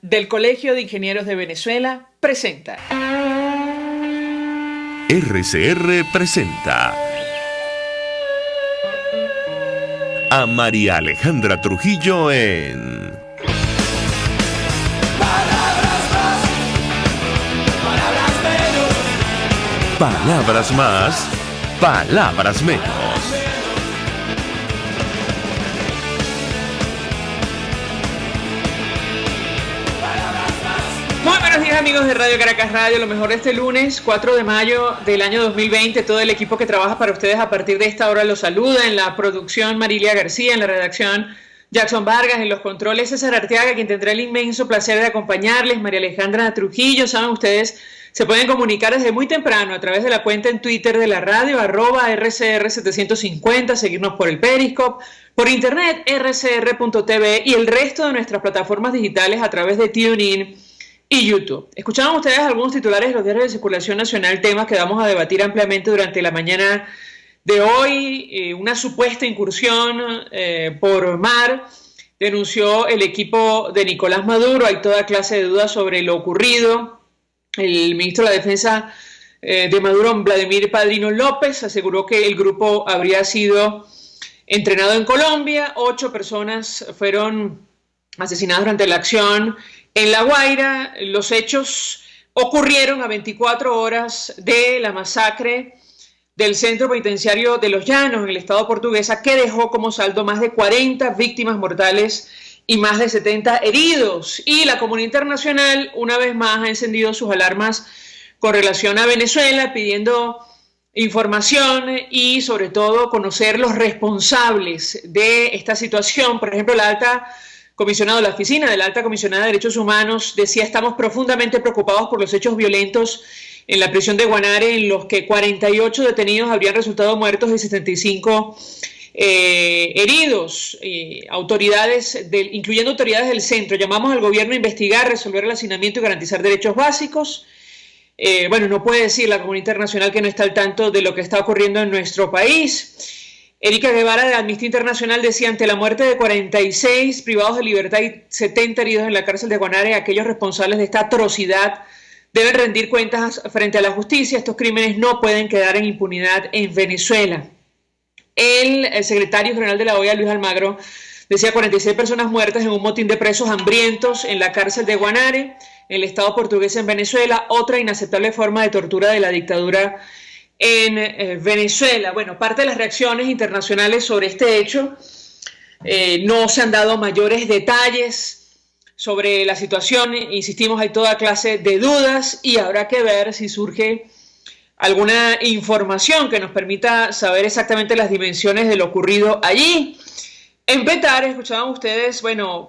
del Colegio de Ingenieros de Venezuela presenta. RCR presenta a María Alejandra Trujillo en Palabras más, palabras menos. Palabras más, palabras menos. Muy buenos días, amigos de Radio Caracas Radio, lo mejor de este lunes 4 de mayo del año 2020. Todo el equipo que trabaja para ustedes a partir de esta hora los saluda. En la producción Marilia García, en la redacción Jackson Vargas, en los controles César Arteaga, quien tendrá el inmenso placer de acompañarles, María Alejandra Trujillo. Saben ustedes, se pueden comunicar desde muy temprano a través de la cuenta en Twitter de la radio, @RCR750, seguirnos por el Periscope, por internet, rcr.tv y el resto de nuestras plataformas digitales a través de TuneIn y YouTube. Escuchaban ustedes algunos titulares de los diarios de circulación nacional, temas que vamos a debatir ampliamente durante la mañana de hoy. Una supuesta incursión por mar, denunció el equipo de Nicolás Maduro. Hay toda clase de dudas sobre lo ocurrido. El ministro de la Defensa de Maduro, Vladimir Padrino López, aseguró que el grupo habría sido entrenado en Colombia. 8 personas fueron asesinadas durante la acción en La Guaira. Los hechos ocurrieron a 24 horas de la masacre del centro penitenciario de Los Llanos, en el estado portuguesa, que dejó como saldo más de 40 víctimas mortales y más de 70 heridos. Y la comunidad internacional, una vez más, ha encendido sus alarmas con relación a Venezuela, pidiendo información y, sobre todo, conocer los responsables de esta situación. Por ejemplo, la oficina de la Alta Comisionada de Derechos Humanos decía: estamos profundamente preocupados por los hechos violentos en la prisión de Guanare, en los que 48 detenidos habrían resultado muertos y 75 heridos. Incluyendo autoridades del centro, llamamos al gobierno a investigar, resolver el hacinamiento y garantizar derechos básicos. No puede decir la comunidad internacional que no está al tanto de lo que está ocurriendo en nuestro país. Erika Guevara, de Amnistía Internacional, decía: ante la muerte de 46 privados de libertad y 70 heridos en la cárcel de Guanare, aquellos responsables de esta atrocidad deben rendir cuentas frente a la justicia. Estos crímenes no pueden quedar en impunidad en Venezuela. El secretario general de la OEA, Luis Almagro, decía: 46 personas muertas en un motín de presos hambrientos en la cárcel de Guanare, en el estado portugués en Venezuela, otra inaceptable forma de tortura de la dictadura en Venezuela. Bueno, parte de las reacciones internacionales sobre este hecho, no se han dado mayores detalles sobre la situación. Insistimos, hay toda clase de dudas y habrá que ver si surge alguna información que nos permita saber exactamente las dimensiones de lo ocurrido allí. En Petare, escuchaban ustedes,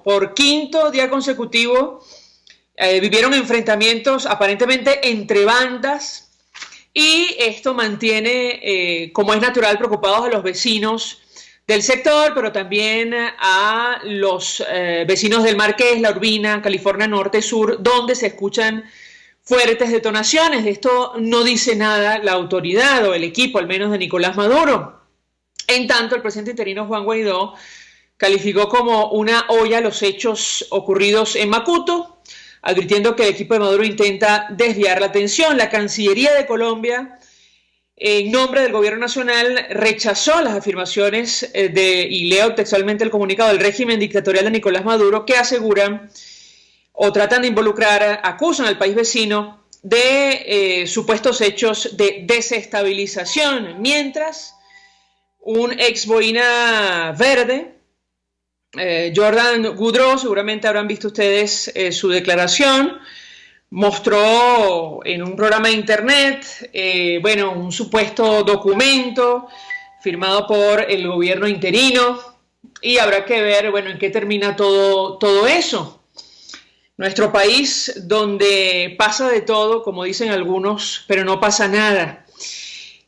por quinto día consecutivo vivieron enfrentamientos aparentemente entre bandas, y esto mantiene, como es natural, preocupados a los vecinos del sector, pero también a los vecinos del Marqués, La Urbina, California Norte, Sur, donde se escuchan fuertes detonaciones. De esto no dice nada la autoridad o el equipo, al menos, de Nicolás Maduro. En tanto, el presidente interino Juan Guaidó calificó como una olla los hechos ocurridos en Macuto, advirtiendo que el equipo de Maduro intenta desviar la atención. La Cancillería de Colombia, en nombre del gobierno nacional, rechazó las afirmaciones y leo textualmente el comunicado del régimen dictatorial de Nicolás Maduro, que aseguran o tratan de acusan al país vecino de supuestos hechos de desestabilización, mientras un ex boina verde, Jordan Goudreau, seguramente habrán visto ustedes su declaración, mostró en un programa de internet un supuesto documento firmado por el gobierno interino, y habrá que ver en qué termina todo eso. Nuestro país, donde pasa de todo, como dicen algunos, pero no pasa nada.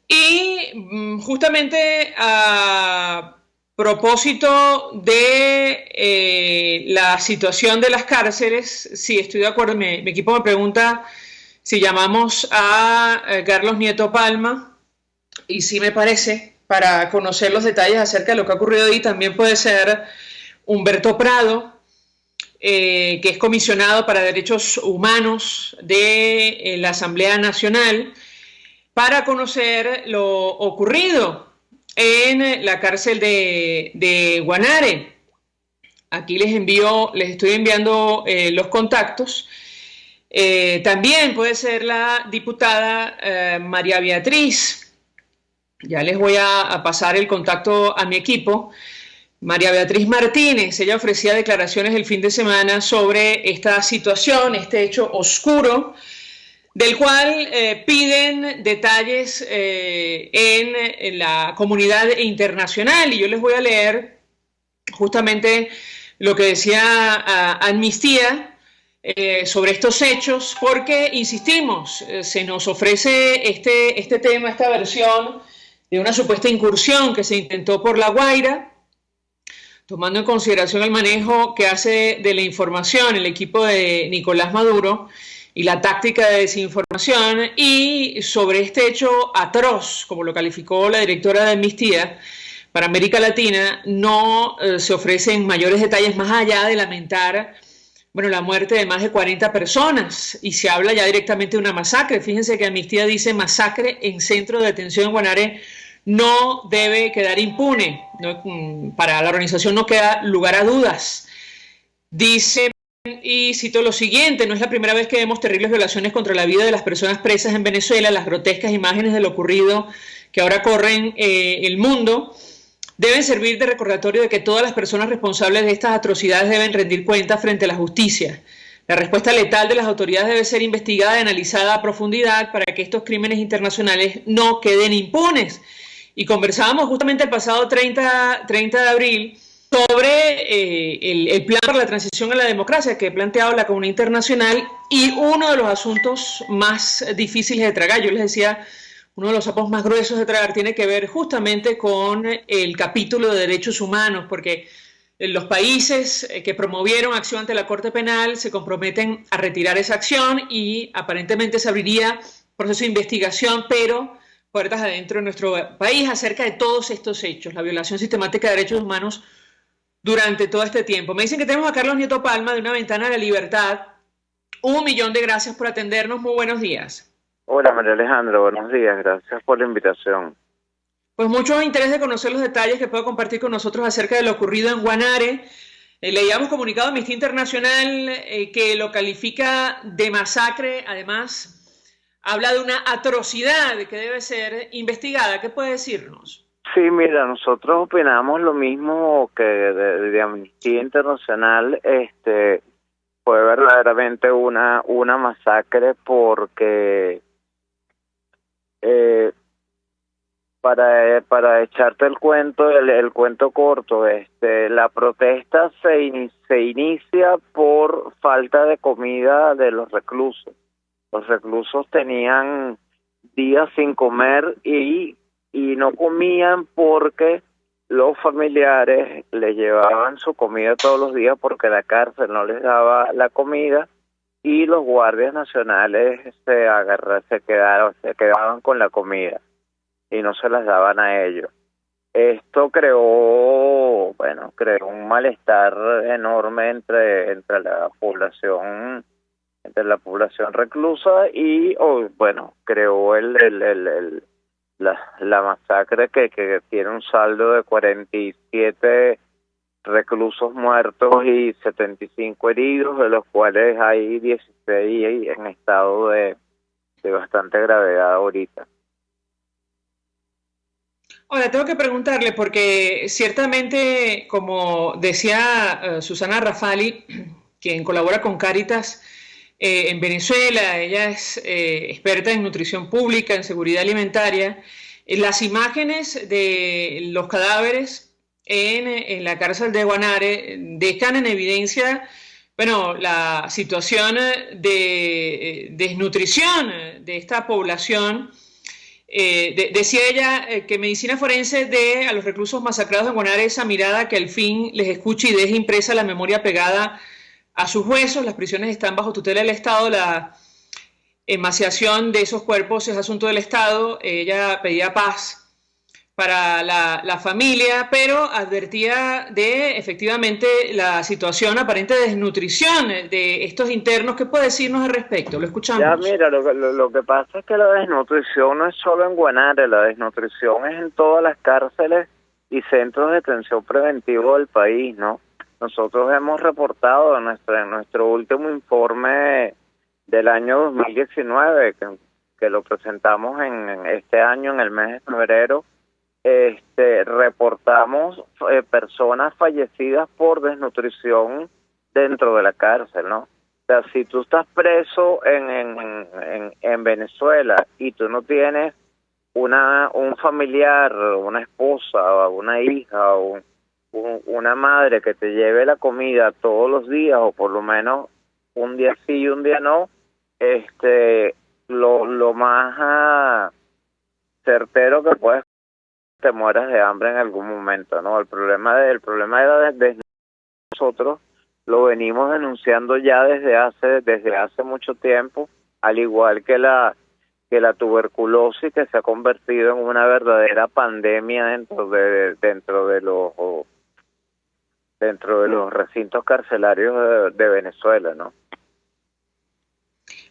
Y justamente a propósito de la situación de las cárceles, sí, estoy de acuerdo. Mi equipo me pregunta si llamamos a Carlos Nieto Palma, y sí me parece, para conocer los detalles acerca de lo que ha ocurrido ahí. También puede ser Humberto Prado, que es comisionado para derechos humanos de la Asamblea Nacional, para conocer lo ocurrido en la cárcel de Guanare. Aquí les estoy enviando los contactos. También puede ser la diputada María Beatriz. Ya les voy a pasar el contacto a mi equipo. María Beatriz Martínez, ella ofrecía declaraciones el fin de semana sobre esta situación, este hecho oscuro, del cual piden detalles en la comunidad internacional. Y yo les voy a leer justamente lo que decía Amnistía sobre estos hechos, porque, insistimos, se nos ofrece este tema, esta versión de una supuesta incursión que se intentó por La Guaira, tomando en consideración el manejo que hace de la información el equipo de Nicolás Maduro y la táctica de desinformación, y sobre este hecho atroz, como lo calificó la directora de Amnistía para América Latina, no se ofrecen mayores detalles más allá de lamentar, bueno, la muerte de más de 40 personas, y se habla ya directamente de una masacre. Fíjense que Amnistía dice: masacre en centro de detención en Guanare no debe quedar impune. No, para la organización no queda lugar a dudas. Dice, y cito lo siguiente: no es la primera vez que vemos terribles violaciones contra la vida de las personas presas en Venezuela. Las grotescas imágenes de lo ocurrido que ahora corren el mundo deben servir de recordatorio de que todas las personas responsables de estas atrocidades deben rendir cuentas frente a la justicia. La respuesta letal de las autoridades debe ser investigada y analizada a profundidad para que estos crímenes internacionales no queden impunes. Y conversábamos justamente el pasado 30 de abril sobre el plan para la transición a la democracia que ha planteado la comunidad internacional, y uno de los asuntos más difíciles de tragar, yo les decía, uno de los sapos más gruesos de tragar, tiene que ver justamente con el capítulo de derechos humanos, porque los países que promovieron acción ante la Corte Penal se comprometen a retirar esa acción, y aparentemente se abriría proceso de investigación, pero puertas adentro de nuestro país, acerca de todos estos hechos, la violación sistemática de derechos humanos durante todo este tiempo. Me dicen que tenemos a Carlos Nieto Palma de Una Ventana a la Libertad. 1.000.000 de gracias por atendernos. Muy buenos días. Hola, María Alejandra, buenos días, gracias por la invitación. Pues mucho interés de conocer los detalles que puedo compartir con nosotros acerca de lo ocurrido en Guanare. Leíamos comunicado de Amnistía Internacional que lo califica de masacre. Además, habla de una atrocidad que debe ser investigada. ¿Qué puede decirnos? Sí, mira, nosotros opinamos lo mismo que de Amnistía Internacional. Fue verdaderamente una masacre, porque para echarte el cuento corto, la protesta se inicia por falta de comida de los reclusos. Los reclusos tenían días sin comer y no comían porque los familiares les llevaban su comida todos los días, porque la cárcel no les daba la comida, y los guardias nacionales se quedaban con la comida y no se las daban a ellos. Esto creó un malestar enorme entre la población reclusa, y creó la masacre que tiene un saldo de 47 reclusos muertos y 75 heridos, de los cuales hay 16 en estado de bastante gravedad ahorita. Ahora, tengo que preguntarle, porque ciertamente, como decía Susana Rafali, quien colabora con Cáritas en Venezuela, ella es experta en nutrición pública, en seguridad alimentaria, las imágenes de los cadáveres en la cárcel de Guanare dejan en evidencia, la situación de desnutrición de esta población. Decía ella que medicina forense a los reclusos masacrados en Guanare, esa mirada que al fin les escuche y deje impresa la memoria pegada a sus huesos. Las prisiones están bajo tutela del Estado, la emaciación de esos cuerpos es asunto del Estado. Ella pedía paz para la familia, pero advertía de efectivamente la situación aparente de desnutrición de estos internos. ¿Qué puede decirnos al respecto? Lo escuchamos. Ya, mira, lo que pasa es que la desnutrición no es solo en Guanare, la desnutrición es en todas las cárceles y centros de detención preventivo del país, ¿no? Nosotros hemos reportado en nuestro último informe del año 2019, que lo presentamos en este año, en el mes de febrero, reportamos personas fallecidas por desnutrición dentro de la cárcel, ¿no? O sea, si tú estás preso en Venezuela y tú no tienes un familiar, una esposa, una hija, una madre que te lleve la comida todos los días, o por lo menos un día sí y un día no, lo más certero que puedes, te mueras de hambre en algún momento, ¿no? El problema de nosotros lo venimos denunciando ya desde hace mucho tiempo, al igual que la tuberculosis, que se ha convertido en una verdadera pandemia dentro de los recintos carcelarios de Venezuela, ¿no?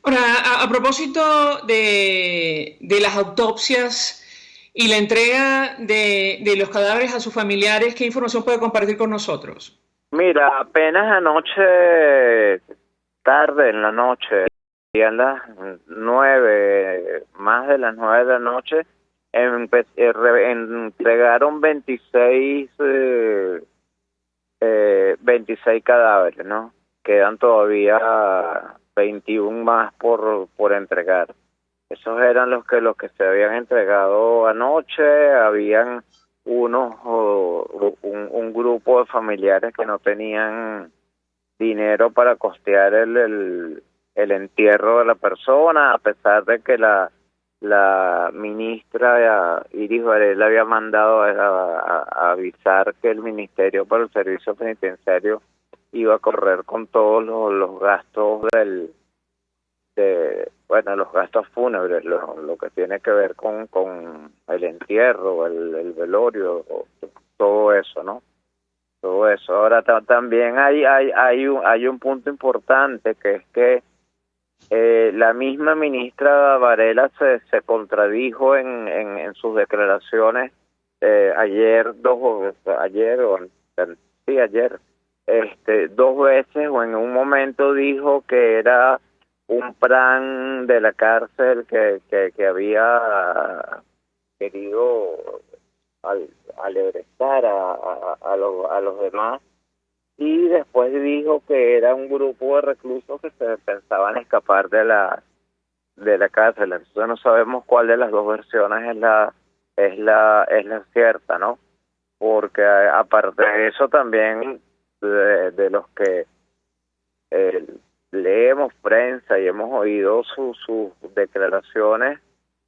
Ahora, a propósito de las autopsias y la entrega de los cadáveres a sus familiares, ¿qué información puede compartir con nosotros? Mira, apenas anoche, tarde en la noche, a las 9, más de las 9 de la noche, entregaron 26 cadáveres, ¿no? Quedan todavía 21 más por entregar. Esos eran los que se habían entregado anoche. Habían un grupo de familiares que no tenían dinero para costear el entierro de la persona, a pesar de que la ministra Iris Varela había mandado a avisar que el Ministerio para el Servicio Penitenciario iba a correr con todos los gastos los gastos fúnebres, lo que tiene que ver con el entierro, el velorio, todo eso, ¿no? Todo eso. Ahora también hay un punto importante, que es que la misma ministra Varela se contradijo en sus declaraciones ayer, dos veces, o en un momento dijo que era un plan de la cárcel que había querido alebrestar a los demás, y después dijo que era un grupo de reclusos que se pensaban escapar de la cárcel. Entonces no sabemos cuál de las dos versiones es la cierta, ¿no? Porque aparte de eso, también de los que leemos prensa y hemos oído sus declaraciones,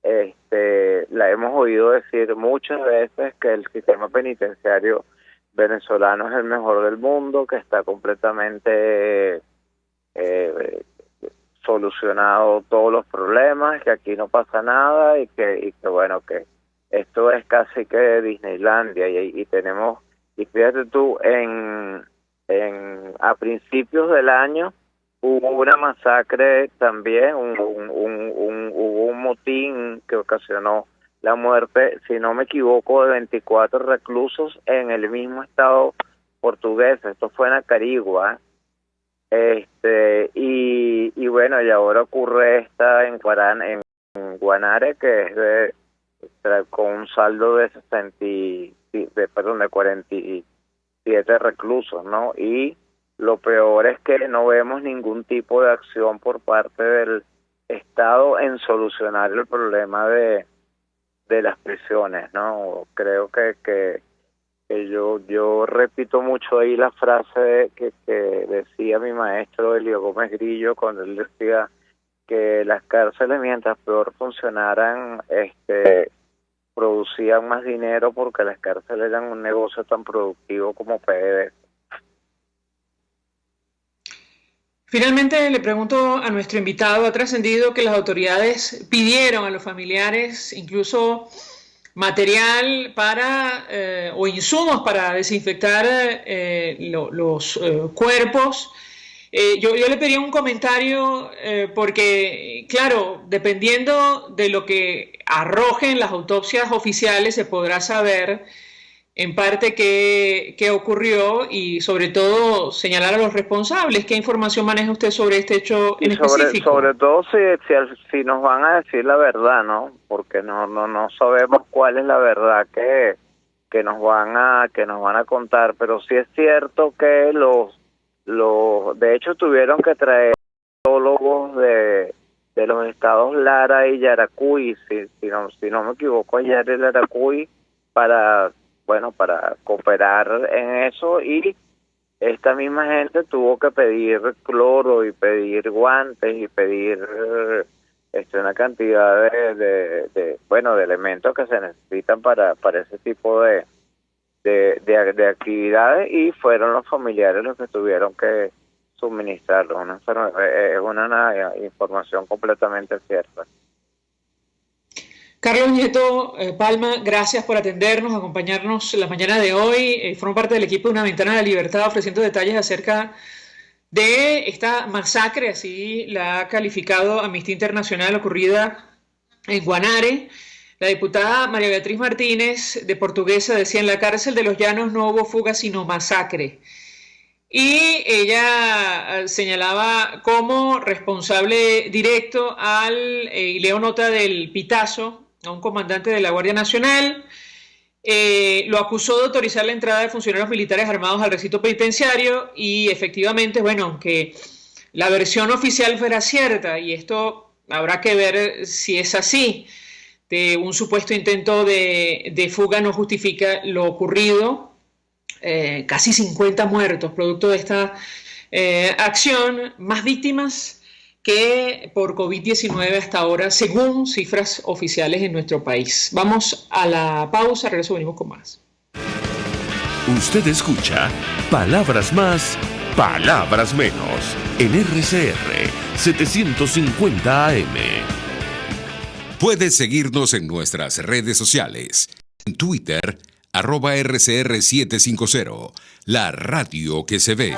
la hemos oído decir muchas veces que el sistema penitenciario venezolano es el mejor del mundo, que está completamente solucionado todos los problemas, que aquí no pasa nada, y que bueno, que esto es casi que Disneylandia. Y tenemos, y fíjate tú, a principios del año hubo una masacre también, hubo un motín que ocasionó la muerte, si no me equivoco, de 24 reclusos en el mismo estado portugués. Esto fue en Acarigua, y bueno, y ahora ocurre esta en Guanare, que es con un saldo de 47 reclusos, ¿no? Y lo peor es que no vemos ningún tipo de acción por parte del Estado en solucionar el problema de las prisiones, ¿no? Creo que yo repito mucho ahí la frase que decía mi maestro Elio Gómez Grillo, cuando él decía que las cárceles, mientras peor funcionaran, producían más dinero, porque las cárceles eran un negocio tan productivo como PDVSA. Finalmente le pregunto a nuestro invitado, ha trascendido que las autoridades pidieron a los familiares incluso material para o insumos para desinfectar los cuerpos. Yo le pediría un comentario porque, claro, dependiendo de lo que arrojen las autopsias oficiales, se podrá saber en parte qué ocurrió y sobre todo señalar a los responsables. ¿Qué información maneja usted sobre este hecho en específico? Sobre todo si nos van a decir la verdad, ¿no? Porque no sabemos cuál es la verdad que nos van a contar, pero sí es cierto que de hecho tuvieron que traer biólogos de los estados Lara y Yaracuy, si no me equivoco, ayer el Yaracuy para cooperar en eso, y esta misma gente tuvo que pedir cloro y pedir guantes y pedir una cantidad de elementos que se necesitan para ese tipo de actividades, y fueron los familiares los que tuvieron que suministrarlo. Es una información completamente cierta. Carlos Nieto Palma, gracias por atendernos, acompañarnos la mañana de hoy. Forma parte del equipo de Una Ventana de la Libertad, ofreciendo detalles acerca de esta masacre, así la ha calificado Amnistía Internacional, ocurrida en Guanare. La diputada María Beatriz Martínez, de Portuguesa, decía: en la cárcel de Los Llanos no hubo fuga sino masacre. Y ella señalaba como responsable directo y leo nota del Pitazo, a un comandante de la Guardia Nacional. Lo acusó de autorizar la entrada de funcionarios militares armados al recinto penitenciario, y efectivamente, aunque la versión oficial fuera cierta, y esto habrá que ver si es así, de un supuesto intento de fuga no justifica lo ocurrido. Casi 50 muertos producto de esta acción, más víctimas que por COVID-19 hasta ahora, según cifras oficiales en nuestro país. Vamos a la pausa, regreso, venimos con más. Usted escucha Palabras Más, Palabras Menos en RCR 750 AM. Puedes seguirnos en nuestras redes sociales. En Twitter, @RCR750, la radio que se ve.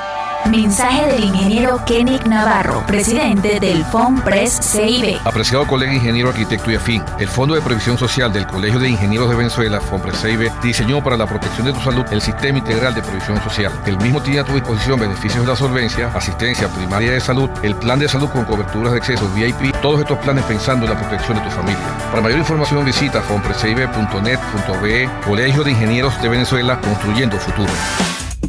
Mensaje del ingeniero Kenick Navarro, presidente del FONPRES CIB. Apreciado colega ingeniero, arquitecto y afín, el Fondo de Previsión Social del Colegio de Ingenieros de Venezuela, FONPRES CIB, diseñó para la protección de tu salud el Sistema Integral de Previsión Social. El mismo tiene a tu disposición beneficios de la solvencia, asistencia primaria de salud, el plan de salud con coberturas de acceso VIP, todos estos planes pensando en la protección de tu familia. Para mayor información visita fonprescibe.net.be. Colegio de Ingenieros de Venezuela, construyendo futuro.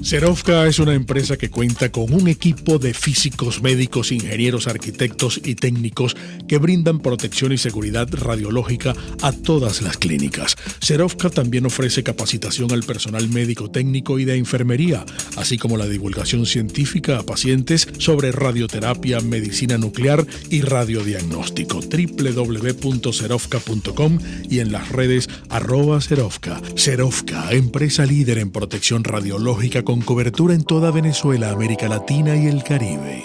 Serovka es una empresa que cuenta con un equipo de físicos, médicos, ingenieros, arquitectos y técnicos que brindan protección y seguridad radiológica a todas las clínicas. Serovka también ofrece capacitación al personal médico, técnico y de enfermería, así como la divulgación científica a pacientes sobre radioterapia, medicina nuclear y radiodiagnóstico. www.serovka.com y en las redes @Serovka. Serovka, empresa líder en protección radiológica con cobertura en toda Venezuela, América Latina y el Caribe.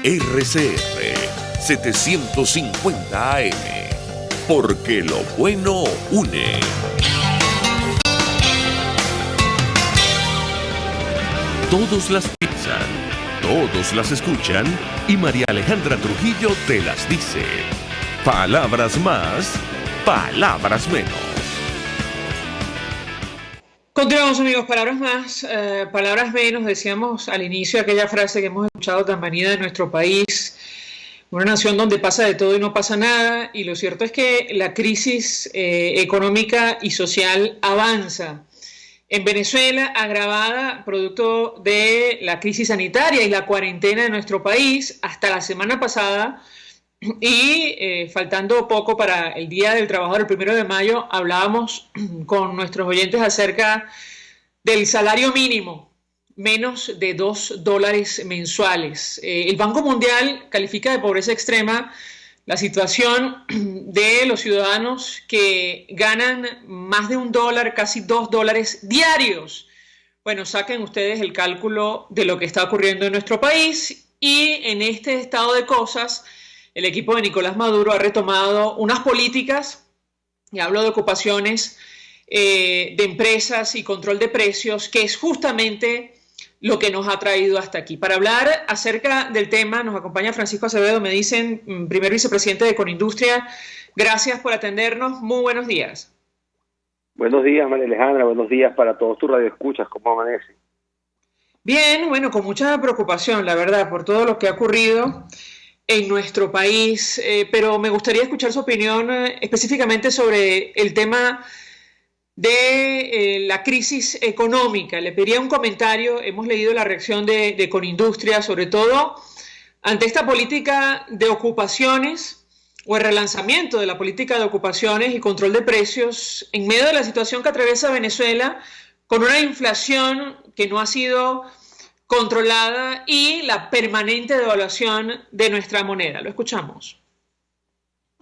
RCR 750 AM, porque lo bueno une. Todos las piensan, todos las escuchan, y María Alejandra Trujillo te las dice. Palabras más, palabras menos. Continuamos, amigos. Palabras más, palabras menos. Decíamos al inicio aquella frase que hemos escuchado tan manida de nuestro país: una nación donde pasa de todo y no pasa nada. Y lo cierto es que la crisis económica y social avanza. En Venezuela, agravada producto de la crisis sanitaria y la cuarentena de nuestro país, hasta la semana pasada, y faltando poco para el Día del Trabajador, el 1 de mayo, hablábamos con nuestros oyentes acerca del salario mínimo, menos de $2 mensuales. El Banco Mundial califica de pobreza extrema la situación de los ciudadanos que ganan más de $1, casi $2 diarios. Bueno, saquen ustedes el cálculo de lo que está ocurriendo en nuestro país, y en este estado de cosas, el equipo de Nicolás Maduro ha retomado unas políticas y hablo de ocupaciones de empresas y control de precios, que es justamente lo que nos ha traído hasta aquí. Para hablar acerca del tema nos acompaña Francisco Acevedo, me dicen, primer vicepresidente de Conindustria. Gracias por atendernos, muy buenos días. Buenos días, María Alejandra, buenos días para todos tus radioescuchas, ¿cómo amanecen? Bien, bueno, con mucha preocupación, la verdad, por todo lo que ha ocurrido en nuestro país, pero me gustaría escuchar su opinión específicamente sobre el tema de la crisis económica. Le pediría un comentario, hemos leído la reacción de Conindustria, sobre todo ante esta política de ocupaciones o el relanzamiento de la política de ocupaciones y control de precios en medio de la situación que atraviesa Venezuela, con una inflación que no ha sido controlada y la permanente devaluación de nuestra moneda. Lo escuchamos.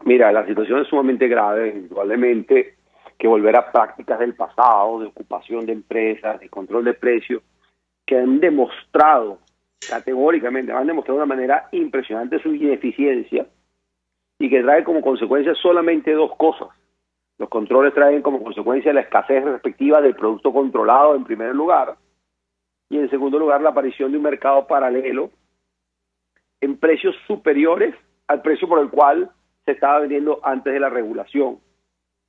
Mira, la situación es sumamente grave, indudablemente que volver a prácticas del pasado, de ocupación de empresas, de control de precios, que han demostrado categóricamente, han demostrado de una manera impresionante su ineficiencia y que trae como consecuencia solamente dos cosas. Los controles traen como consecuencia la escasez respectiva del producto controlado en primer lugar y en segundo lugar la aparición de un mercado paralelo en precios superiores al precio por el cual se estaba vendiendo antes de la regulación.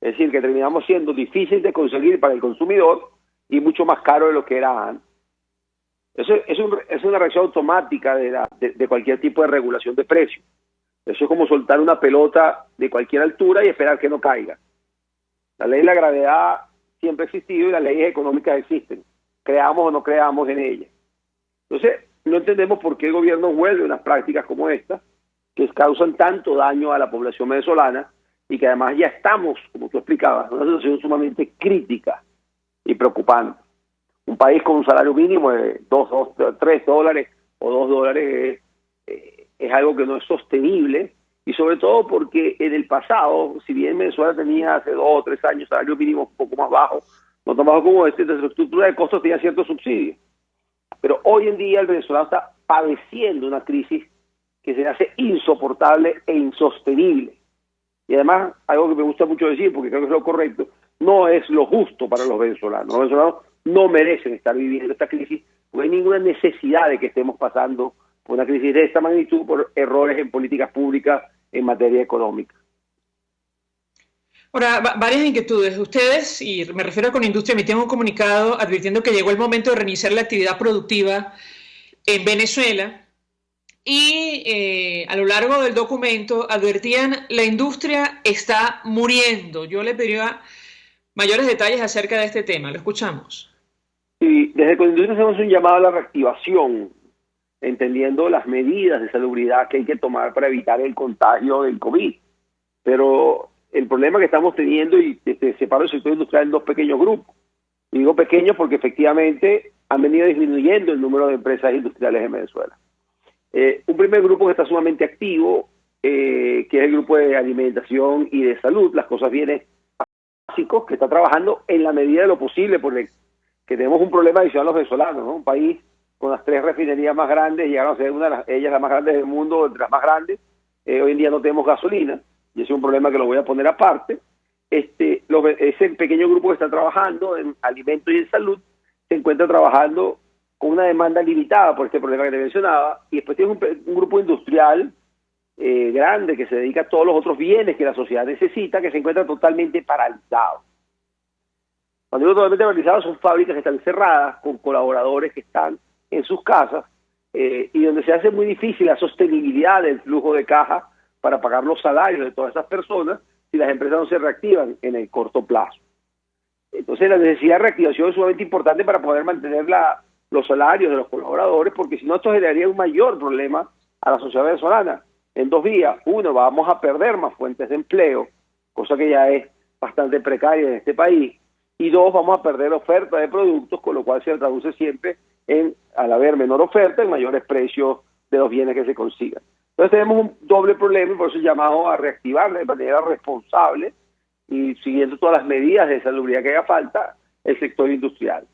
Es decir, que terminamos siendo difícil de conseguir para el consumidor y mucho más caro de lo que era antes. Eso es una reacción automática de cualquier tipo de regulación de precios. Eso es como soltar una pelota de cualquier altura y esperar que no caiga. La ley de la gravedad siempre ha existido y las leyes económicas existen, creamos o no creamos en ellas. Entonces, no entendemos por qué el gobierno vuelve a unas prácticas como esta, que causan tanto daño a la población venezolana, y que además ya estamos, como tú explicabas, en una situación sumamente crítica y preocupante. Un país con un salario mínimo de $3 o $2 es algo que no es sostenible, y sobre todo porque en el pasado, si bien Venezuela tenía hace 2 o 3 años salario mínimo un poco más bajo, no tan bajo como este, entonces la estructura de costos tenía ciertos subsidios. Pero hoy en día el venezolano está padeciendo una crisis que se le hace insoportable e insostenible. Y además, algo que me gusta mucho decir, porque creo que es lo correcto, no es lo justo para los venezolanos. Los venezolanos no merecen estar viviendo esta crisis, porque hay ninguna necesidad de que estemos pasando por una crisis de esta magnitud por errores en políticas públicas en materia económica. Ahora, varias inquietudes. Ustedes, y me refiero a Conindustria, emitieron un comunicado advirtiendo que llegó el momento de reiniciar la actividad productiva en Venezuela. Y a lo largo del documento advertían, la industria está muriendo. Yo le pediría mayores detalles acerca de este tema. Lo escuchamos. Sí, desde Conindustria hacemos un llamado a la reactivación, entendiendo las medidas de salubridad que hay que tomar para evitar el contagio del COVID. Pero el problema que estamos teniendo, y separo el sector industrial en 2 pequeños grupos. Y digo pequeños porque efectivamente han venido disminuyendo el número de empresas industriales en Venezuela. Un primer grupo que está sumamente activo, que es el grupo de alimentación y de salud, las cosas vienen básicos, que está trabajando en la medida de lo posible, porque que tenemos un problema adicional los venezolanos, ¿no? Un país con las 3 refinerías más grandes, llegaron a ser una de ellas las más grandes del mundo, entre las más grandes. Hoy en día no tenemos gasolina, y ese es un problema que lo voy a poner aparte. Ese pequeño grupo que está trabajando en alimentos y en salud se encuentra trabajando con una demanda limitada por este problema que te mencionaba, y después tiene un grupo industrial grande que se dedica a todos los otros bienes que la sociedad necesita, que se encuentra totalmente paralizado. Cuando digo totalmente paralizado, son fábricas que están cerradas, con colaboradores que están en sus casas, y donde se hace muy difícil la sostenibilidad del flujo de caja para pagar los salarios de todas esas personas si las empresas no se reactivan en el corto plazo. Entonces la necesidad de reactivación es sumamente importante para poder mantener los salarios de los colaboradores, porque si no esto generaría un mayor problema a la sociedad venezolana. En 2 vías: uno, vamos a perder más fuentes de empleo, cosa que ya es bastante precaria en este país, y 2, vamos a perder oferta de productos, con lo cual se traduce siempre en, al haber menor oferta, en mayores precios de los bienes que se consigan. Entonces tenemos un doble problema, y por eso llamamos a reactivar de manera responsable y siguiendo todas las medidas de salubridad que haga falta el sector industrial.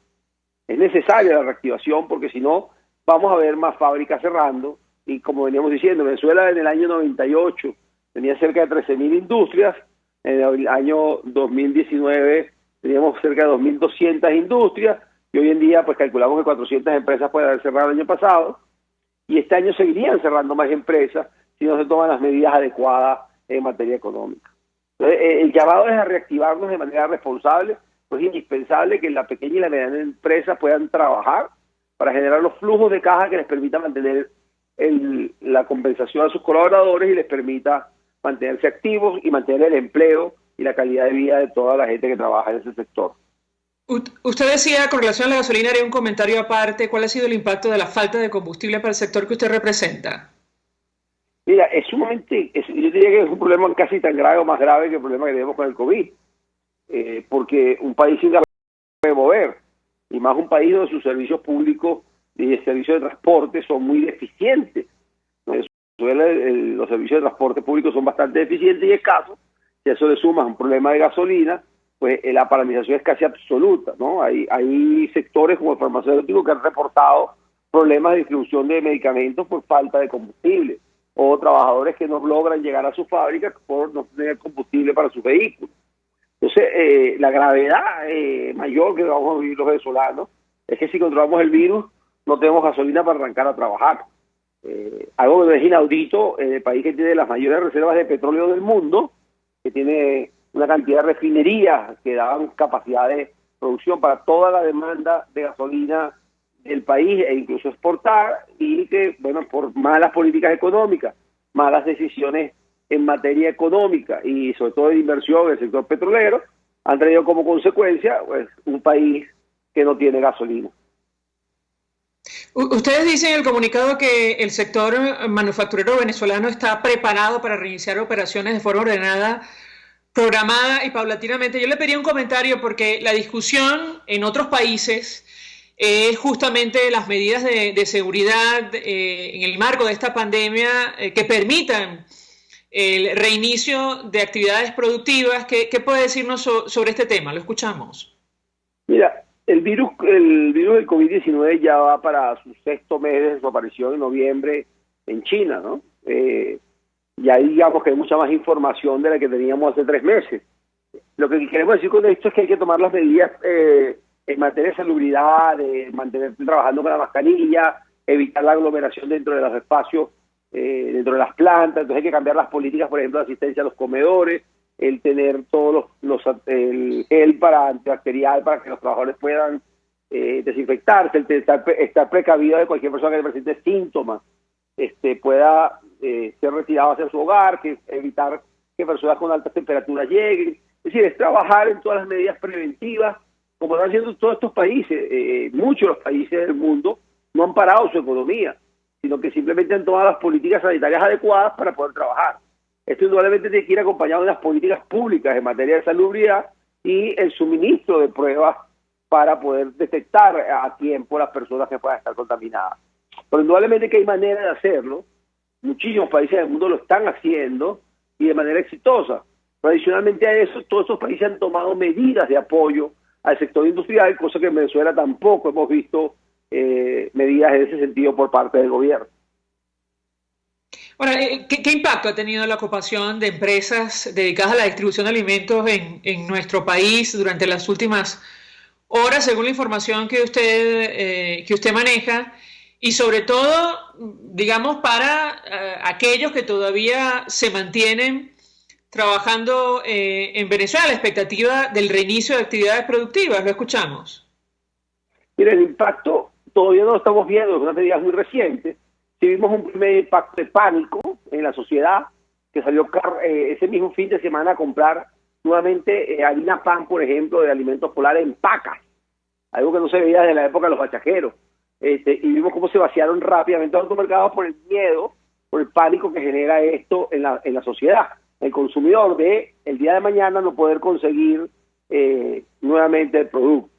Es necesaria la reactivación, porque si no vamos a ver más fábricas cerrando, y como veníamos diciendo, Venezuela en el año 98 tenía cerca de 13.000 industrias, En el año 2019 teníamos cerca de 2.200 industrias y hoy en día pues calculamos que 400 empresas pueden haber cerrado el año pasado y este año seguirían cerrando más empresas si no se toman las medidas adecuadas en materia económica. Entonces, el llamado es a reactivarnos de manera responsable, pues es indispensable que la pequeña y la mediana empresa puedan trabajar para generar los flujos de caja que les permita mantener la compensación a sus colaboradores y les permita mantenerse activos y mantener el empleo y la calidad de vida de toda la gente que trabaja en ese sector. Usted decía, con relación a la gasolina, haría un comentario aparte. ¿Cuál ha sido el impacto de la falta de combustible para el sector que usted representa? Mira, yo diría que es un problema casi tan grave o más grave que el problema que tenemos con el COVID, porque un país sin puede mover, y más un país donde sus servicios públicos y el servicio de transporte son muy deficientes. Los servicios de transporte público son bastante deficientes y escasos. Si a eso le sumas un problema de gasolina, pues la paralización es casi absoluta, ¿no? Hay sectores como el farmacéutico que han reportado problemas de distribución de medicamentos por falta de combustible, o trabajadores que no logran llegar a sus fábricas por no tener combustible para sus vehículos. Entonces, la gravedad mayor que vamos a vivir los venezolanos es que si controlamos el virus, no tenemos gasolina para arrancar a trabajar. Algo que es inaudito en el país que tiene las mayores reservas de petróleo del mundo, que tiene una cantidad de refinerías que daban capacidad de producción para toda la demanda de gasolina del país e incluso exportar, y que, bueno, por malas políticas económicas, malas decisiones en materia económica y sobre todo de inversión en el sector petrolero, han traído como consecuencia pues un país que no tiene gasolina. Ustedes dicen en el comunicado que el sector manufacturero venezolano está preparado para reiniciar operaciones de forma ordenada, programada y paulatinamente. Yo le pedí un comentario porque la discusión en otros países es justamente las medidas de seguridad en el marco de esta pandemia que permitan el reinicio de actividades productivas. ¿Qué puede decirnos sobre este tema? Lo escuchamos. Mira, el virus del COVID-19 ya va para su sexto mes de su aparición en noviembre en China, ¿no? Y ahí digamos que hay mucha más información de la que teníamos hace 3 meses. Lo que queremos decir con esto es que hay que tomar las medidas en materia de salubridad, de mantenerse trabajando con la mascarilla, evitar la aglomeración dentro de los espacios, dentro de las plantas. Entonces hay que cambiar las políticas, por ejemplo, de asistencia a los comedores, el tener todos el gel antibacterial para que los trabajadores puedan desinfectarse, el estar precavido de cualquier persona que presente síntomas, pueda ser retirado hacia su hogar, que evitar que personas con altas temperaturas lleguen. Es decir, es trabajar en todas las medidas preventivas, como están haciendo todos estos países. Muchos de los países del mundo no han parado su economía, sino que simplemente han tomado las políticas sanitarias adecuadas para poder trabajar. Esto indudablemente tiene que ir acompañado de las políticas públicas en materia de salubridad y el suministro de pruebas para poder detectar a tiempo las personas que puedan estar contaminadas. Pero indudablemente que hay manera de hacerlo. Muchísimos países del mundo lo están haciendo y de manera exitosa. Tradicionalmente a eso, todos estos países han tomado medidas de apoyo al sector industrial, cosa que en Venezuela tampoco hemos visto medidas en ese sentido por parte del gobierno. Ahora, ¿qué impacto ha tenido la ocupación de empresas dedicadas a la distribución de alimentos en nuestro país durante las últimas horas, según la información que usted maneja? Y sobre todo, digamos, para aquellos que todavía se mantienen trabajando en Venezuela, la expectativa del reinicio de actividades productivas. Lo escuchamos. Mira, el impacto todavía no lo estamos viendo, es una medida muy reciente. Sí vimos un primer impacto de pánico en la sociedad, que salió ese mismo fin de semana a comprar nuevamente harina pan, por ejemplo, de alimentos polares en pacas, algo que no se veía desde la época de los bachajeros. Y vimos cómo se vaciaron rápidamente los mercados por el miedo, por el pánico que genera esto en la sociedad. El consumidor ve el día de mañana no poder conseguir nuevamente el producto.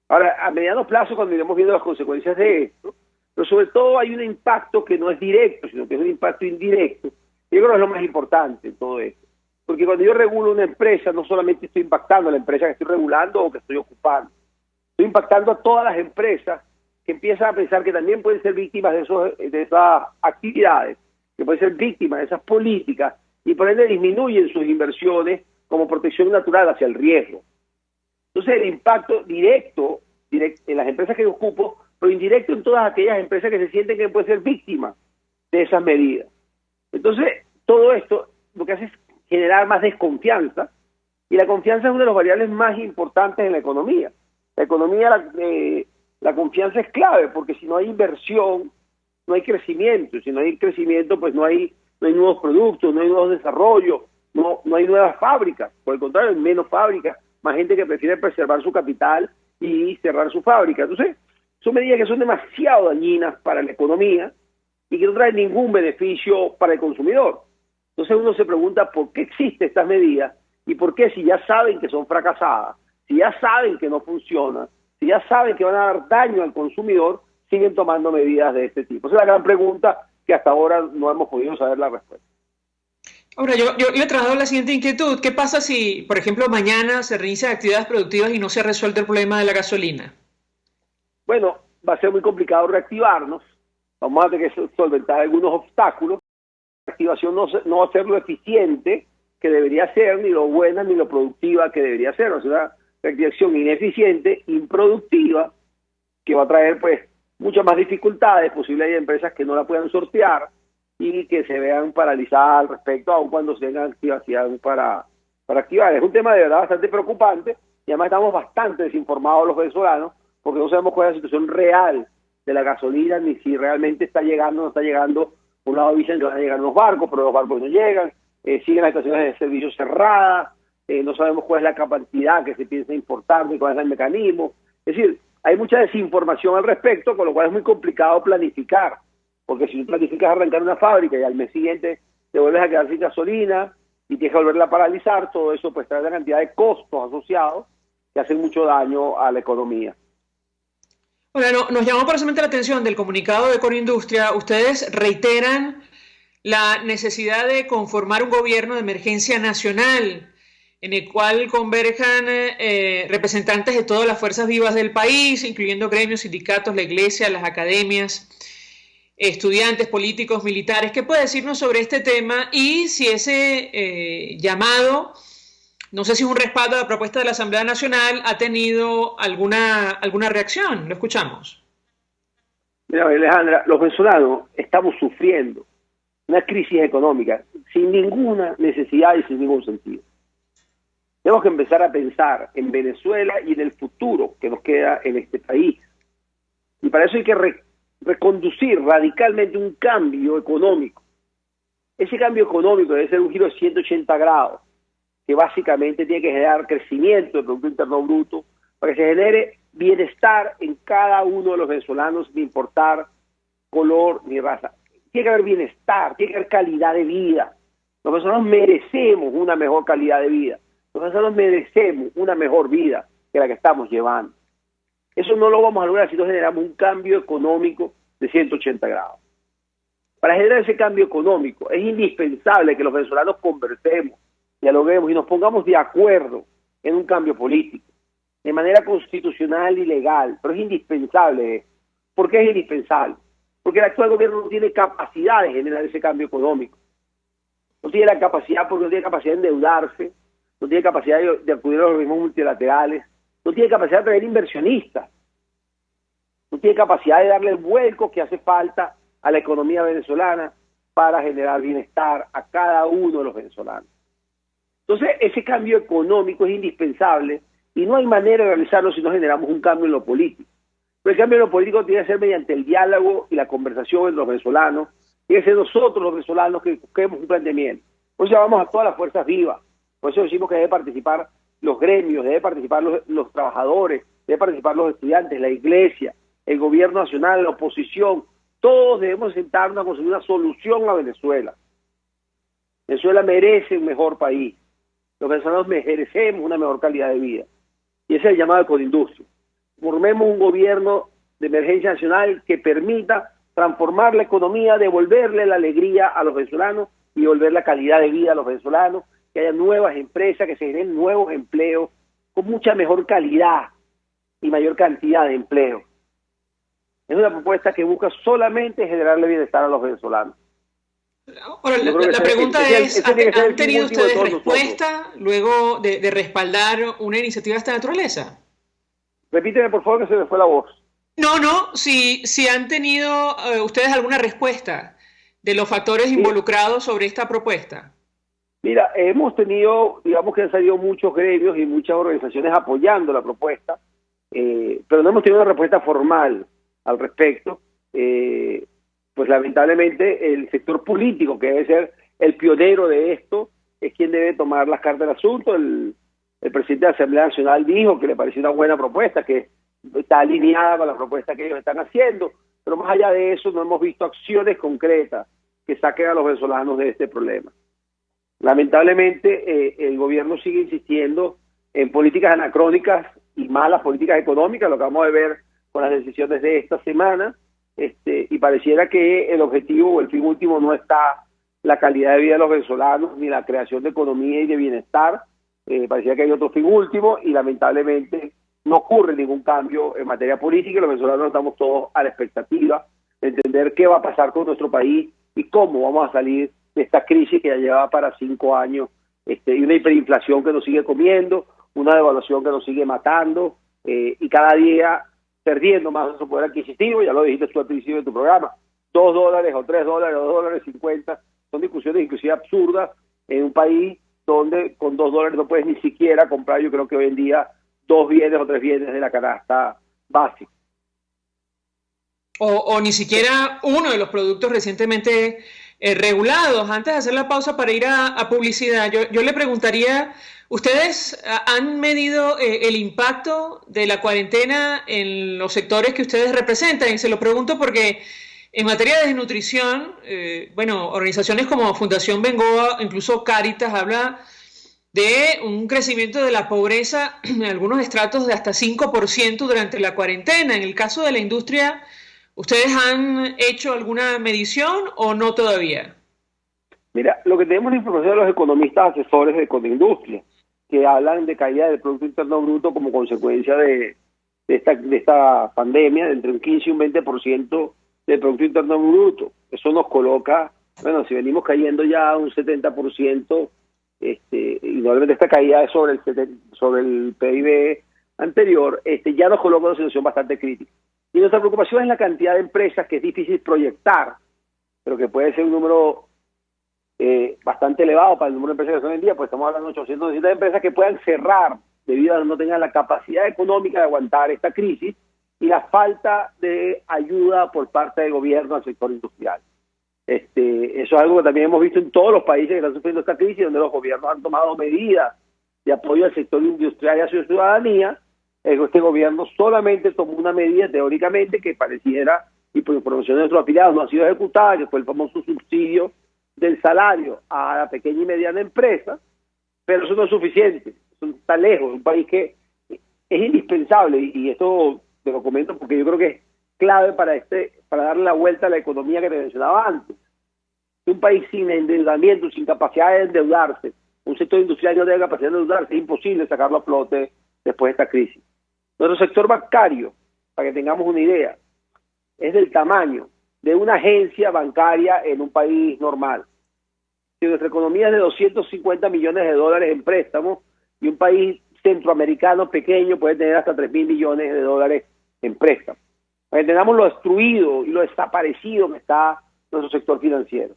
Ahora, a mediano plazo, cuando iremos viendo las consecuencias de esto, pero sobre todo hay un impacto que no es directo, sino que es un impacto indirecto. Yo creo que es lo más importante en todo esto. Porque cuando yo regulo una empresa, no solamente estoy impactando a la empresa que estoy regulando o que estoy ocupando, estoy impactando a todas las empresas que empiezan a pensar que también pueden ser víctimas de esas actividades, que pueden ser víctimas de esas políticas, y por ende disminuyen sus inversiones como protección natural hacia el riesgo. Entonces el impacto directo en las empresas que yo ocupo, pero indirecto en todas aquellas empresas que se sienten que pueden ser víctimas de esas medidas. Entonces todo esto lo que hace es generar más desconfianza, y la confianza es una de las variables más importantes en la economía. La economía, la confianza es clave, porque si no hay inversión, no hay crecimiento. Si no hay crecimiento, pues no hay nuevos productos, no hay nuevos desarrollos, no hay nuevas fábricas. Por el contrario, hay menos fábricas, más gente que prefiere preservar su capital y cerrar su fábrica. Entonces, son medidas que son demasiado dañinas para la economía y que no traen ningún beneficio para el consumidor. Entonces uno se pregunta por qué existen estas medidas y por qué, si ya saben que son fracasadas, si ya saben que no funcionan, si ya saben que van a dar daño al consumidor, siguen tomando medidas de este tipo. Esa es la gran pregunta que hasta ahora no hemos podido saber la respuesta. Ahora, yo he trasladado la siguiente inquietud. ¿Qué pasa si, por ejemplo, mañana se reinician actividades productivas y no se ha resuelto el problema de la gasolina? Bueno, va a ser muy complicado reactivarnos. Vamos a tener que solventar algunos obstáculos. La reactivación no va a ser lo eficiente que debería ser, ni lo buena ni lo productiva que debería ser. O sea, una reactivación ineficiente, improductiva, que va a traer pues muchas más dificultades. Posible hay empresas que no la puedan sortear y que se vean paralizadas al respecto, aun cuando se tengan activación para activar. Es un tema de verdad bastante preocupante, y además estamos bastante desinformados los venezolanos, porque no sabemos cuál es la situación real de la gasolina, ni si realmente está llegando o no está llegando. Por un lado dicen que van a llegar los barcos, pero los barcos no llegan, siguen las estaciones de servicio cerradas, no sabemos cuál es la capacidad que se piensa importar, ni cuál es el mecanismo. Es decir, hay mucha desinformación al respecto, con lo cual es muy complicado planificar, porque si tú planificas arrancar una fábrica y al mes siguiente te vuelves a quedar sin gasolina y tienes que volverla a paralizar, todo eso pues trae una cantidad de costos asociados que hacen mucho daño a la economía. Bueno, nos llamó precisamente la atención del comunicado de Corindustria. Ustedes reiteran la necesidad de conformar un gobierno de emergencia nacional en el cual converjan representantes de todas las fuerzas vivas del país, incluyendo gremios, sindicatos, la iglesia, las academias, estudiantes, políticos, militares. ¿Qué puede decirnos sobre este tema? Y si ese llamado, no sé si es un respaldo a la propuesta de la Asamblea Nacional, ha tenido alguna reacción. Lo escuchamos. Mira, Alejandra, los venezolanos estamos sufriendo una crisis económica sin ninguna necesidad y sin ningún sentido. Tenemos que empezar a pensar en Venezuela y en el futuro que nos queda en este país. Y para eso hay que reconducir radicalmente un cambio económico. Ese cambio económico debe ser un giro de 180 grados, que básicamente tiene que generar crecimiento del Producto Interno Bruto, para que se genere bienestar en cada uno de los venezolanos, sin importar color ni raza. Tiene que haber bienestar, tiene que haber calidad de vida. Los venezolanos merecemos una mejor calidad de vida. Los venezolanos merecemos una mejor vida que la que estamos llevando. Eso no lo vamos a lograr si no generamos un cambio económico de 180 grados. Para generar ese cambio económico es indispensable que los venezolanos conversemos, dialoguemos y nos pongamos de acuerdo en un cambio político, de manera constitucional y legal, pero es indispensable. ¿Por qué es indispensable? Porque el actual gobierno no tiene capacidad de generar ese cambio económico. No tiene la capacidad, porque no tiene capacidad de endeudarse, no tiene capacidad de acudir a los organismos multilaterales, no tiene capacidad de traer inversionistas, no tiene capacidad de darle el vuelco que hace falta a la economía venezolana para generar bienestar a cada uno de los venezolanos. Entonces, ese cambio económico es indispensable y no hay manera de realizarlo si no generamos un cambio en lo político. Pero el cambio en lo político tiene que ser mediante el diálogo y la conversación entre los venezolanos. Tiene que ser nosotros los venezolanos que busquemos un planteamiento. Por eso llamamos a todas las fuerzas vivas. Por eso decimos que debe participar los gremios, debe participar los trabajadores, debe participar los estudiantes, la iglesia, el gobierno nacional, la oposición. Todos debemos sentarnos a conseguir una solución a Venezuela. Venezuela merece un mejor país. Los venezolanos merecemos una mejor calidad de vida. Y ese es el llamado de Corindustria. Formemos un gobierno de emergencia nacional que permita transformar la economía, devolverle la alegría a los venezolanos y devolver la calidad de vida a los venezolanos, que haya nuevas empresas, que se generen nuevos empleos con mucha mejor calidad y mayor cantidad de empleo. Es una propuesta que busca solamente generarle bienestar a los venezolanos. Ahora, la pregunta es, ¿han tenido ustedes respuesta luego de respaldar una iniciativa de esta naturaleza? Repíteme, por favor, que se me fue la voz. No, si han tenido ustedes alguna respuesta de los factores involucrados sobre esta propuesta. Mira, hemos tenido, digamos que han salido muchos gremios y muchas organizaciones apoyando la propuesta, pero no hemos tenido una respuesta formal al respecto. Pues lamentablemente el sector político, que debe ser el pionero de esto, es quien debe tomar las cartas del asunto. El presidente de la Asamblea Nacional dijo que le pareció una buena propuesta, que está alineada con la propuesta que ellos están haciendo, pero más allá de eso no hemos visto acciones concretas que saquen a los venezolanos de este problema. Lamentablemente el gobierno sigue insistiendo en políticas anacrónicas y malas políticas económicas, lo que vamos a ver con las decisiones de esta semana, y pareciera que el objetivo o el fin último no está la calidad de vida de los venezolanos ni la creación de economía y de bienestar. Parecía que hay otro fin último y lamentablemente no ocurre ningún cambio en materia política y los venezolanos estamos todos a la expectativa de entender qué va a pasar con nuestro país y cómo vamos a salir de esta crisis que ya lleva para 5 años, y una hiperinflación que nos sigue comiendo, una devaluación que nos sigue matando, y cada día perdiendo más de su poder adquisitivo. Ya lo dijiste tú al principio de tu programa, $2 o $3 o $2.50, son discusiones inclusive absurdas en un país donde con $2 no puedes ni siquiera comprar, yo creo que hoy en día, 2 bienes o 3 bienes de la canasta básica. O ni siquiera uno de los productos recientemente regulados. Antes de hacer la pausa para ir a publicidad, yo le preguntaría, ¿ustedes han medido el impacto de la cuarentena en los sectores que ustedes representan? Y se lo pregunto porque en materia de desnutrición, organizaciones como Fundación Bengoa, incluso Cáritas, habla de un crecimiento de la pobreza en algunos estratos de hasta 5% durante la cuarentena. En el caso de la industria, ¿ustedes han hecho alguna medición o no todavía? Mira, lo que tenemos la información de los economistas asesores de Ecoindustria, que hablan de caída del Producto Interno Bruto como consecuencia de esta pandemia, de entre un 15 y un 20% del Producto Interno Bruto. Eso nos coloca, si venimos cayendo ya un 70%, y normalmente esta caída es sobre el PIB anterior, ya nos coloca en una situación bastante crítica. Y nuestra preocupación es la cantidad de empresas que es difícil proyectar, pero que puede ser un número bastante elevado para el número de empresas que son hoy en día, pues estamos hablando de 800 empresas que puedan cerrar debido a que no tengan la capacidad económica de aguantar esta crisis y la falta de ayuda por parte del gobierno al sector industrial. Eso es algo que también hemos visto en todos los países que están sufriendo esta crisis, donde los gobiernos han tomado medidas de apoyo al sector industrial y a su ciudadanía. Este gobierno solamente tomó una medida teóricamente que pareciera, y por información de nuestros afiliados no ha sido ejecutada, que fue el famoso subsidio del salario a la pequeña y mediana empresa, pero eso no es suficiente, eso está lejos. Un país que es indispensable, y esto te lo comento porque yo creo que es clave para darle la vuelta a la economía que te mencionaba antes. Un país sin endeudamiento, sin capacidad de endeudarse, un sector industrial que no tenga capacidad de endeudarse, es imposible sacarlo a flote después de esta crisis. Nuestro sector bancario, para que tengamos una idea, es del tamaño de una agencia bancaria en un país normal. Si nuestra economía es de $250 millones en préstamos, y un país centroamericano pequeño puede tener hasta $3.000 millones en préstamos. Para que tengamos lo destruido y lo desaparecido que está nuestro sector financiero.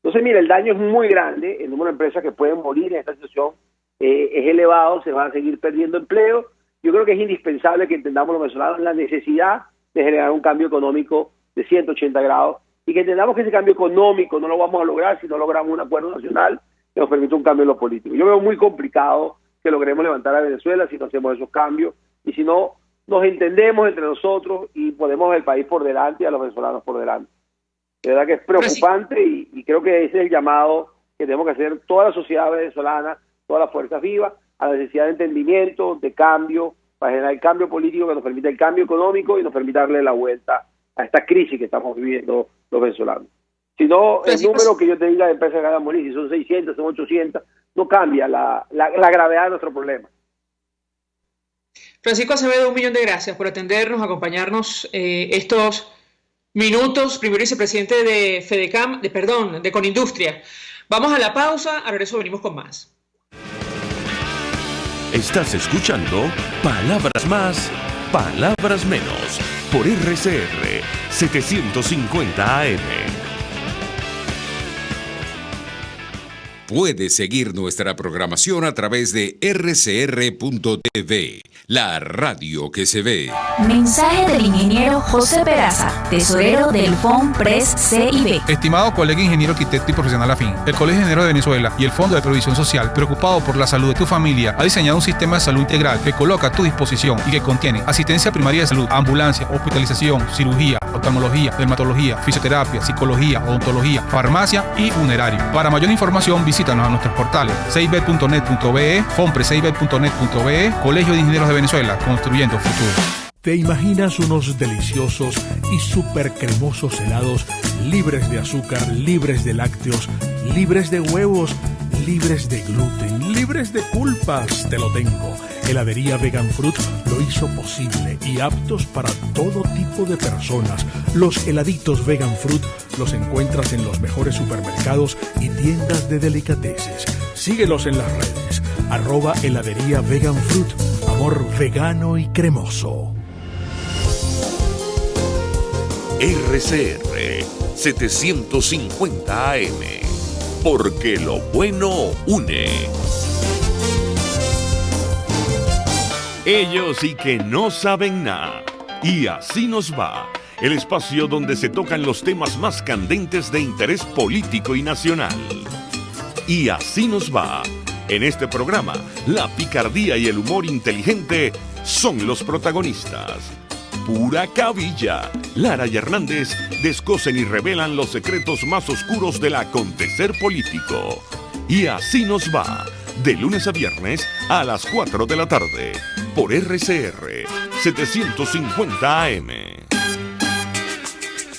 Entonces, mira, el daño es muy grande, el número de empresas que pueden morir en esta situación es elevado, se van a seguir perdiendo empleo. Yo creo que es indispensable que entendamos los venezolanos la necesidad de generar un cambio económico de 180 grados y que entendamos que ese cambio económico no lo vamos a lograr si no logramos un acuerdo nacional que nos permita un cambio en lo político. Yo veo muy complicado que logremos levantar a Venezuela si no hacemos esos cambios y si no nos entendemos entre nosotros y ponemos el país por delante y a los venezolanos por delante. De verdad que es preocupante y creo que ese es el llamado que tenemos que hacer toda la sociedad venezolana, todas las fuerzas vivas, a la necesidad de entendimiento, de cambio, para generar el cambio político que nos permita el cambio económico y nos permita darle la vuelta a esta crisis que estamos viviendo los venezolanos. Si no, el número que yo te diga de empresas que van a morir, si son 600, son 800, no cambia la gravedad de nuestro problema. Francisco Acevedo, 1.000.000 de gracias por atendernos, acompañarnos estos minutos, primer vicepresidente de Fedecam, de Conindustria. Vamos a la pausa, a regreso venimos con más. Estás escuchando Palabras Más, Palabras Menos, por RCR 750 AM. Puedes seguir nuestra programación a través de rcr.tv, la radio que se ve. Mensaje del ingeniero José Peraza, tesorero del FOMPRES CIB. Estimado colega ingeniero arquitecto y profesional afín, el Colegio de Ingenieros de Venezuela y el Fondo de Previsión Social, preocupado por la salud de tu familia, ha diseñado un sistema de salud integral que coloca a tu disposición y que contiene asistencia primaria de salud, ambulancia, hospitalización, cirugía, oftalmología, dermatología, fisioterapia, psicología, odontología, farmacia y funerario. Para mayor información, visítanos a nuestros portales cib.net.be, fomprescib.net.be, Colegio de Ingenieros de Venezuela, construyendo futuro. ¿Te imaginas unos deliciosos y súper cremosos helados libres de azúcar, libres de lácteos, libres de huevos, libres de gluten, libres de pulpas? Te lo tengo. Heladería Vegan Fruit lo hizo posible y aptos para todo tipo de personas. Los heladitos Vegan Fruit los encuentras en los mejores supermercados y tiendas de delicateces. Síguelos en las redes. @heladería Vegan Fruit. Amor vegano y cremoso. RCR 750 AM, porque lo bueno une. Ellos sí que no saben nada. Y así nos va. El espacio donde se tocan los temas más candentes de interés político y nacional. Y así nos va. En este programa, la picardía y el humor inteligente son los protagonistas. Pura cabilla. Lara y Hernández descosen y revelan los secretos más oscuros del acontecer político. Y así nos va. De lunes a viernes a las 4 de la tarde. Por RCR 750 AM.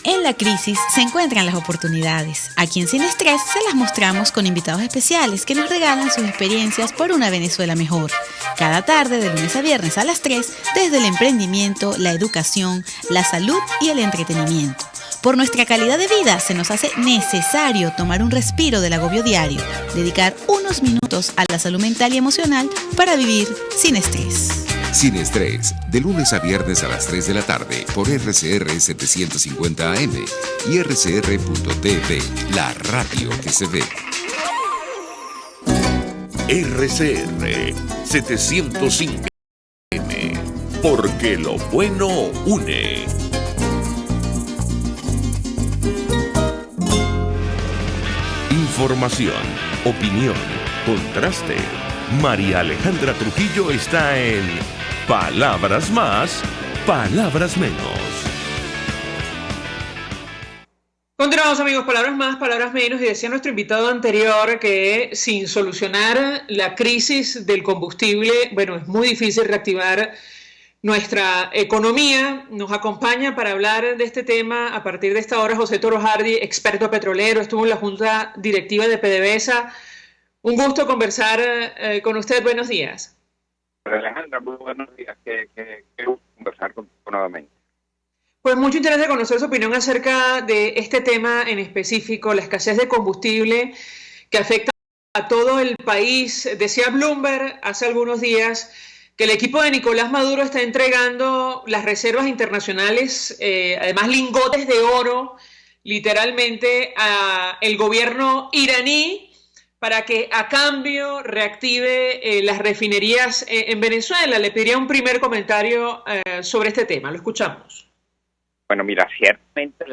En la crisis se encuentran las oportunidades. Aquí en Sin Estrés se las mostramos con invitados especiales que nos regalan sus experiencias por una Venezuela mejor. Cada tarde, de lunes a viernes a las 3, desde el emprendimiento, la educación, la salud y el entretenimiento. Por nuestra calidad de vida se nos hace necesario tomar un respiro del agobio diario, dedicar unos minutos a la salud mental y emocional para vivir sin estrés. Sin Estrés, de lunes a viernes a las 3 de la tarde por RCR 750 AM y rcr.tv, la radio que se ve. RCR 750 AM, porque lo bueno une. Información, opinión, contraste. María Alejandra Trujillo está en Palabras Más, Palabras Menos. Continuamos, amigos, palabras más, palabras menos, y decía nuestro invitado anterior que sin solucionar la crisis del combustible, bueno, es muy difícil reactivar nuestra economía. Nos acompaña para hablar de este tema a partir de esta hora José Toro Hardy, experto petrolero, estuvo en la Junta Directiva de PDVSA. Un gusto conversar con usted. Buenos días. Alejandra, muy buenos días. Qué gusto conversar contigo nuevamente. Pues mucho interés de conocer su opinión acerca de este tema en específico, la escasez de combustible que afecta a todo el país. Decía Bloomberg hace algunos días que el equipo de Nicolás Maduro está entregando las reservas internacionales, además lingotes de oro, literalmente al gobierno iraní, para que a cambio reactive las refinerías en Venezuela. Le pediría un primer comentario sobre este tema. Lo escuchamos. Bueno, mira, ciertamente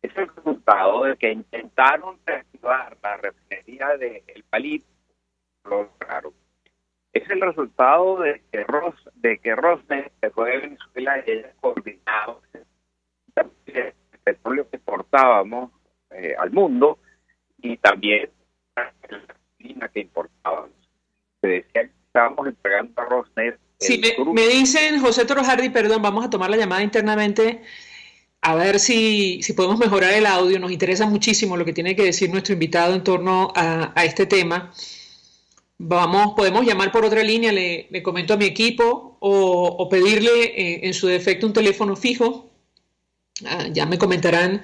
es el resultado de que intentaron reactivar la refinería del Palito, lo lograron. Es el resultado de que Rosneft se fue de Venezuela y ella coordinado el petróleo que exportábamos al mundo y también la gasolina que importábamos. Se decía que estábamos entregando a Rosneft. Sí, me dicen, José Toro Hardy, perdón, vamos a tomar la llamada internamente a ver si podemos mejorar el audio. Nos interesa muchísimo lo que tiene que decir nuestro invitado en torno a este tema. Podemos llamar por otra línea, le comento a mi equipo, o pedirle en su defecto un teléfono fijo. Ya me comentarán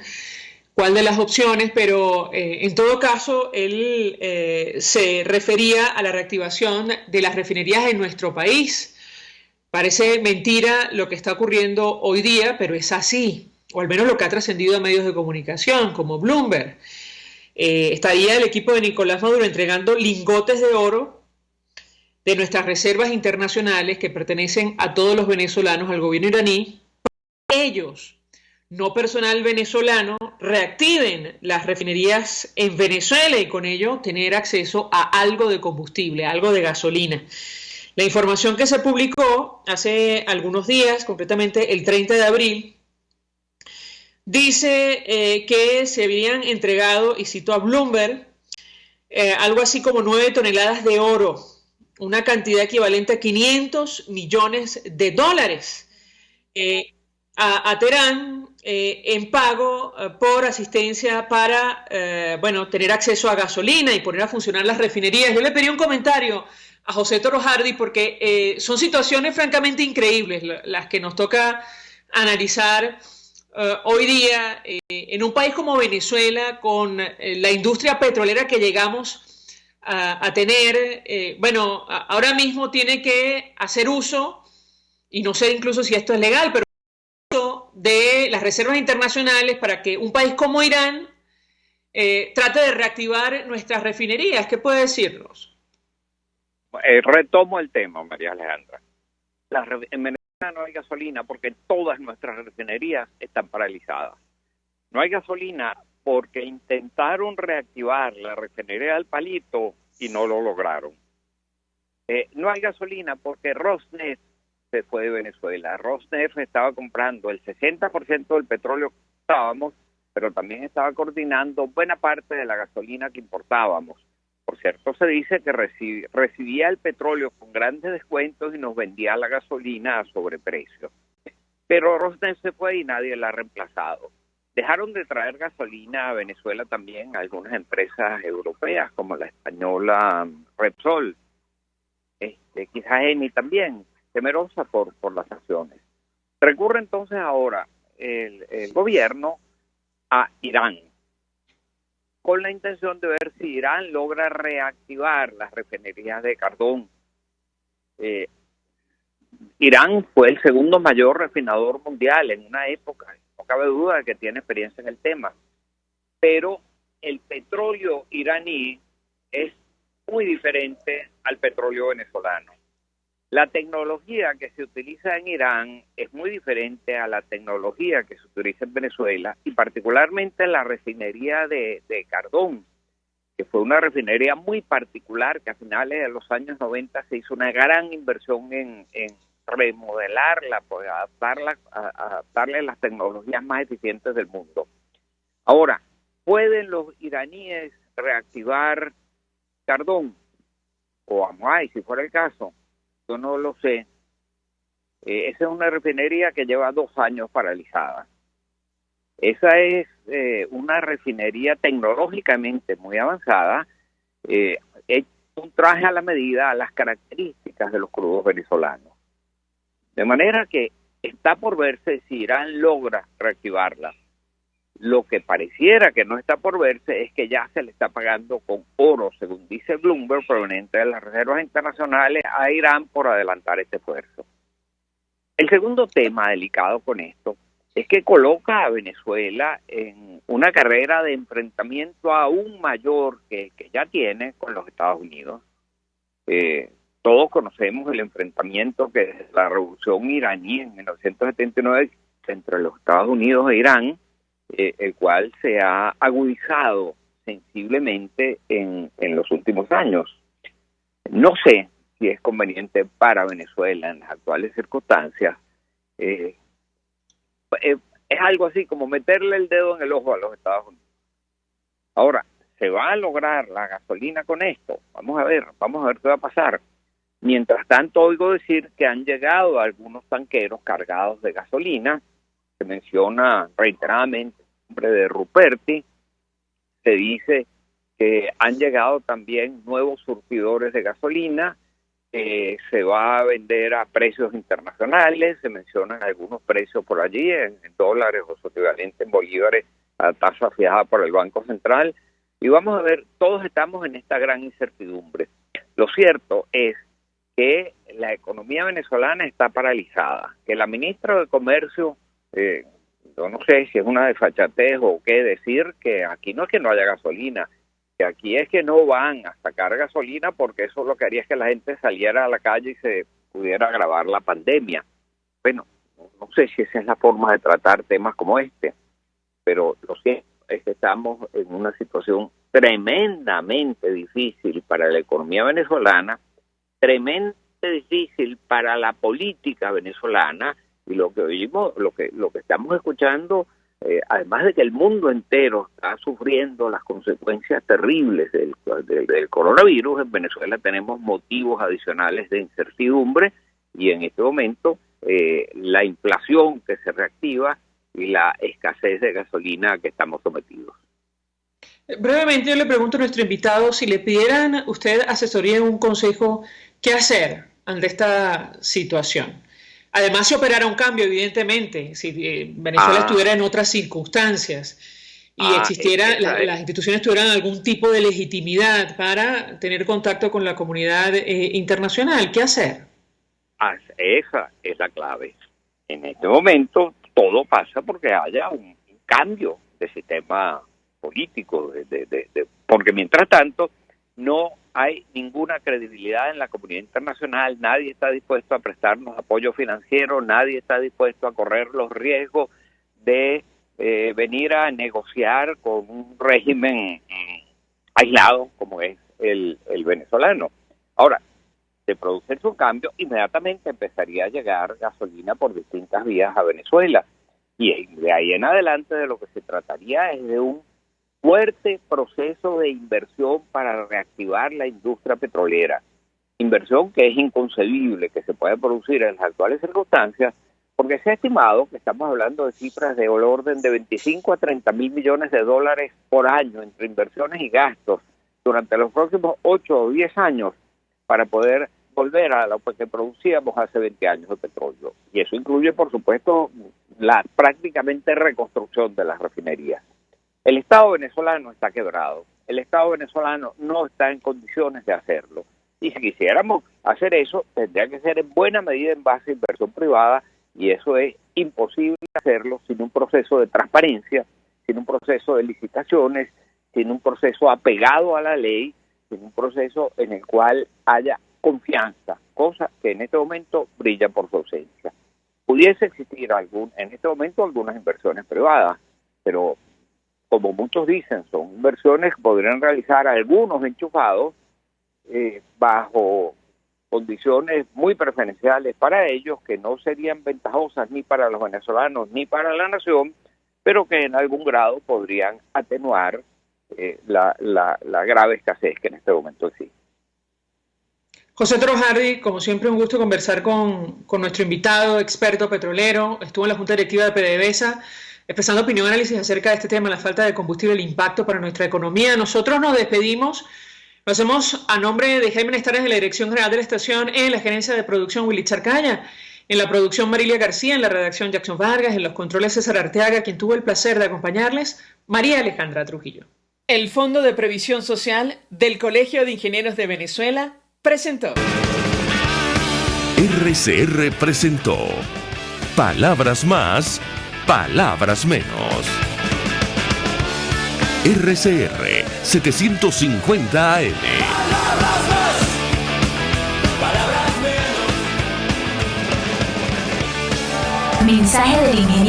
cuál de las opciones, pero en todo caso él se refería a la reactivación de las refinerías en nuestro país. Parece mentira lo que está ocurriendo hoy día, pero es así, o al menos lo que ha trascendido a medios de comunicación como Bloomberg. Estaría el equipo de Nicolás Maduro entregando lingotes de oro de nuestras reservas internacionales que pertenecen a todos los venezolanos al gobierno iraní. Ellos, no personal venezolano, reactiven las refinerías en Venezuela y con ello tener acceso a algo de combustible, algo de gasolina. La información que se publicó hace algunos días, concretamente el 30 de abril, dice que se habían entregado, y cito a Bloomberg, algo así como 9 toneladas de oro, una cantidad equivalente a $500 millones a Teherán en pago por asistencia para tener acceso a gasolina y poner a funcionar las refinerías. Yo le pedí un comentario a José Toro Hardy porque son situaciones francamente increíbles las que nos toca analizar hoy día en un país como Venezuela, con la industria petrolera que llegamos a tener. Ahora mismo tiene que hacer uso, y no sé incluso si esto es legal, pero uso de las reservas internacionales para que un país como Irán trate de reactivar nuestras refinerías. ¿Qué puede decirnos? Retomo el tema, María Alejandra. En Venezuela no hay gasolina porque todas nuestras refinerías están paralizadas. No hay gasolina porque intentaron reactivar la refinería del Palito y no lo lograron. No hay gasolina porque Rosneft se fue de Venezuela. Rosneft estaba comprando el 60% del petróleo que importábamos, pero también estaba coordinando buena parte de la gasolina que importábamos. Por cierto, se dice que recibía el petróleo con grandes descuentos y nos vendía la gasolina a sobreprecio. Pero Rosneft se fue y nadie la ha reemplazado. Dejaron de traer gasolina a Venezuela también algunas empresas europeas, como la española Repsol, quizás Eni también, temerosa por las sanciones. Recurre entonces ahora el gobierno a Irán, con la intención de ver si Irán logra reactivar las refinerías de carbón. Irán fue el segundo mayor refinador mundial en una época, no cabe duda de que tiene experiencia en el tema, pero el petróleo iraní es muy diferente al petróleo venezolano. La tecnología que se utiliza en Irán es muy diferente a la tecnología que se utiliza en Venezuela, y particularmente la refinería de Cardón, que fue una refinería muy particular que a finales de los años 90 se hizo una gran inversión en remodelarla, pues adaptarle a las tecnologías más eficientes del mundo. Ahora, ¿pueden los iraníes reactivar Cardón o Amoay, si fuera el caso? Yo no lo sé. Esa es una refinería que lleva 2 años paralizada. Esa es una refinería tecnológicamente muy avanzada, un traje a la medida a las características de los crudos venezolanos. De manera que está por verse si Irán logra reactivarla. Lo que pareciera que no está por verse es que ya se le está pagando con oro, según dice Bloomberg, proveniente de las reservas internacionales, a Irán por adelantar este esfuerzo. El segundo tema delicado con esto es que coloca a Venezuela en una carrera de enfrentamiento aún mayor que ya tiene con los Estados Unidos. Todos conocemos el enfrentamiento que desde la revolución iraní en 1979 entre los Estados Unidos e Irán, el cual se ha agudizado sensiblemente en los últimos años. No sé si es conveniente para Venezuela en las actuales circunstancias. Es algo así como meterle el dedo en el ojo a los Estados Unidos. Ahora, ¿se va a lograr la gasolina con esto? Vamos a ver qué va a pasar. Mientras tanto, oigo decir que han llegado algunos tanqueros cargados de gasolina. Se menciona reiteradamente el nombre de Ruperti. Se dice Han llegado también nuevos surtidores de gasolina. Se va a vender a precios internacionales. Se mencionan algunos precios por allí en dólares o su equivalente en bolívares a tasa fijada por el Banco Central. Y vamos a ver, todos estamos en esta gran incertidumbre. Lo cierto es que la economía venezolana está paralizada, que la ministra de Comercio, yo no sé si es una desfachatez o qué decir, que aquí no es que no haya gasolina, que aquí es que no van a sacar gasolina porque eso lo que haría es que la gente saliera a la calle y se pudiera agravar la pandemia. Bueno, no sé si esa es la forma de tratar temas como este, pero lo cierto es que estamos en una situación tremendamente difícil para la economía venezolana, tremendamente difícil para la política venezolana, y lo que oímos, lo que estamos escuchando, además de que el mundo entero está sufriendo las consecuencias terribles del coronavirus, en Venezuela tenemos motivos adicionales de incertidumbre, y en este momento la inflación que se reactiva y la escasez de gasolina a que estamos sometidos. Brevemente yo le pregunto a nuestro invitado, si le pidieran usted asesoría, un consejo, ¿qué hacer ante esta situación? Además, se operara un cambio, evidentemente, si Venezuela estuviera en otras circunstancias y existiera, las instituciones tuvieran algún tipo de legitimidad para tener contacto con la comunidad internacional, ¿qué hacer? Esa es la clave. En este momento todo pasa porque haya un cambio de sistema político, porque mientras tanto no hay ninguna credibilidad en la comunidad internacional, nadie está dispuesto a prestarnos apoyo financiero, nadie está dispuesto a correr los riesgos de venir a negociar con un régimen aislado como es el venezolano. Ahora, de producirse un cambio, inmediatamente empezaría a llegar gasolina por distintas vías a Venezuela, y de ahí en adelante de lo que se trataría es de un fuerte proceso de inversión para reactivar la industria petrolera. Inversión que es inconcebible que se pueda producir en las actuales circunstancias, porque se ha estimado que estamos hablando de cifras de orden de 25 a 30 mil millones de dólares por año entre inversiones y gastos durante los próximos 8 o 10 años para poder volver a lo que producíamos hace 20 años de petróleo. Y eso incluye, por supuesto, la prácticamente reconstrucción de las refinerías. El Estado venezolano está quebrado. El Estado venezolano no está en condiciones de hacerlo. Y si quisiéramos hacer eso, tendría que ser en buena medida en base a inversión privada, y eso es imposible hacerlo sin un proceso de transparencia, sin un proceso de licitaciones, sin un proceso apegado a la ley, sin un proceso en el cual haya confianza, cosa que en este momento brilla por su ausencia. Pudiese existir en este momento algunas inversiones privadas, pero como muchos dicen, son inversiones que podrían realizar algunos enchufados bajo condiciones muy preferenciales para ellos, que no serían ventajosas ni para los venezolanos ni para la nación, pero que en algún grado podrían atenuar la grave escasez que en este momento existe. José Trojardi, como siempre, un gusto conversar con nuestro invitado, experto petrolero. Estuvo en la Junta Directiva de PDVSA, expresando opinión y análisis acerca de este tema, la falta de combustible, el impacto para nuestra economía. Nosotros nos despedimos, lo hacemos a nombre de Jaime Nestares de la Dirección General de la Estación, en la gerencia de producción Willy Charcaya, en la producción Marilia García, en la redacción Jackson Vargas, en los controles César Arteaga, quien tuvo el placer de acompañarles, María Alejandra Trujillo. El Fondo de Previsión Social del Colegio de Ingenieros de Venezuela presentó. RCR presentó Palabras Más, Palabras Menos. RCR 750 AM. Palabras más, palabras menos. Mensaje del ingeniero.